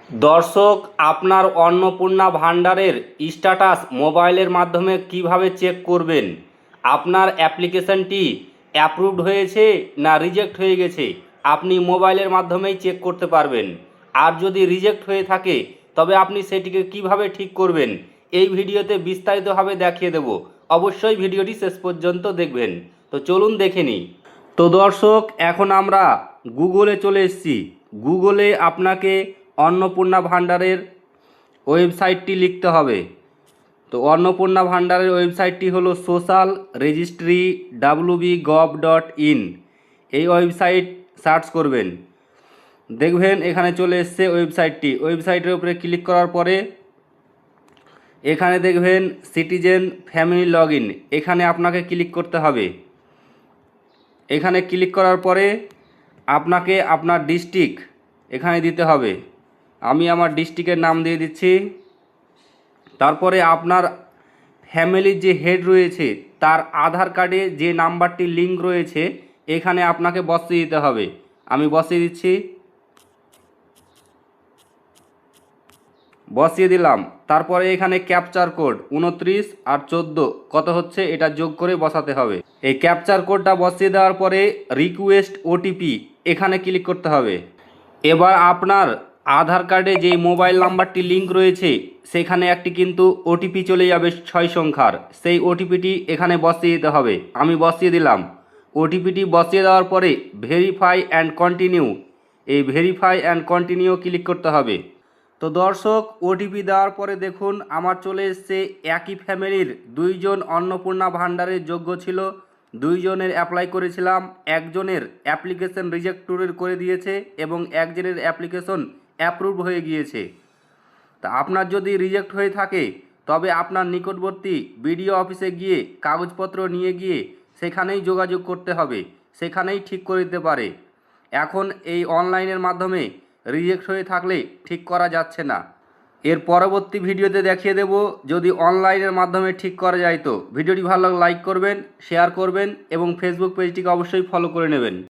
দর্শক, আপনার অন্নপূর্ণা ভান্ডারের স্ট্যাটাস মোবাইলের মাধ্যমে কিভাবে চেক করবেন? আপনার অ্যাপ্লিকেশনটি অ্যাপ্রুভড হয়েছে না রিজেক্ট হয়ে গেছে, আপনি মোবাইলের মাধ্যমেই চেক করতে পারবেন। আর যদি রিজেক্ট হয়ে থাকে তবে আপনি সেটিকে কিভাবে ঠিক করবেন এই ভিডিওতে বিস্তারিতভাবে দেখিয়ে দেব। অবশ্যই ভিডিওটি শেষ পর্যন্ত দেখবেন। তো চলুন দেখে নিই। তো দর্শক, এখন আমরা গুগলে চলে এসেছি। গুগলে আপনাকে অন্নপূর্ণা ভান্ডারের ওয়েবসাইটটি লিখতে হবে। তো অন্নপূর্ণা ভান্ডারের ওয়েবসাইটটি হলো social registry.wb.gov.in। এই ওয়েবসাইট সার্চ করবেন, দেখবেন এখানে চলে এসছে ওয়েবসাইটটি। ওয়েবসাইটের উপরে ক্লিক করার পরে এখানে দেখবেন সিটিজেন ফ্যামিলি লগ ইন, এখানে আপনাকে ক্লিক করতে হবে। এখানে ক্লিক করার পরে আপনাকে আপনার ডিস্ট্রিক্ট এখানে দিতে হবে। আমি আমার ডিস্ট্রিক্টের নাম দিয়ে দিচ্ছি। তারপরে আপনার ফ্যামিলির যে হেড রয়েছে তার আধার কার্ডে যে নাম্বারটি লিঙ্ক রয়েছে এখানে আপনাকে বসিয়ে দিতে হবে। আমি বসিয়ে দিচ্ছি, বসিয়ে দিলাম। তারপরে এখানে ক্যাপচার কোড 29 আর 14 কত হচ্ছে এটা যোগ করে বসাতে হবে। এই ক্যাপচার কোডটা বসিয়ে দেওয়ার পরে রিকোয়েস্ট ওটিপি এখানে ক্লিক করতে হবে। এবার আপনার আধার কার্ডে যে মোবাইল নাম্বারটি লিঙ্ক রয়েছে সেখানে একটি কিন্তু ওটিপি চলে যাবে 6 সংখ্যার, সেই ওটিপিটি এখানে বসিয়ে দিতে হবে। আমি বসিয়ে দিলাম। ওটিপিটি বসিয়ে দেওয়ার পরে ভেরিফাই অ্যান্ড কন্টিনিউ, এই ভেরিফাই অ্যান্ড কন্টিনিউ ক্লিক করতে হবে। তো দর্শক, ওটিপি দেওয়ার পরে দেখুন আমার চলে এসছে একই ফ্যামিলির দুইজন অন্নপূর্ণা ভান্ডারের যোগ্য ছিল, দুইজনের অ্যাপ্লাই করেছিলাম। একজনের অ্যাপ্লিকেশন রিজেক্ট করে দিয়েছে এবং একজনের অ্যাপ্লিকেশন অ্যাপ্রুভ হয়ে গিয়েছে। তা আপনার যদি রিজেক্ট হয়ে থাকে তবে আপনার নিকটবর্তী বিডিও অফিসে গিয়ে কাগজপত্র নিয়ে গিয়ে সেখানেই যোগাযোগ করতে হবে, সেখানেই ঠিক করে দিতে পারে। এখন এই অনলাইনের মাধ্যমে রিজেক্ট হয়ে থাকলে ঠিক করা যাচ্ছে না। এর পরবর্তী ভিডিওতে দেখিয়ে দেব যদি অনলাইনের মাধ্যমে ঠিক করা যায়। তো ভিডিওটি ভালো লাগলে লাইক করবেন, শেয়ার করবেন এবং ফেসবুক পেজটিকে অবশ্যই ফলো করে নেবেন।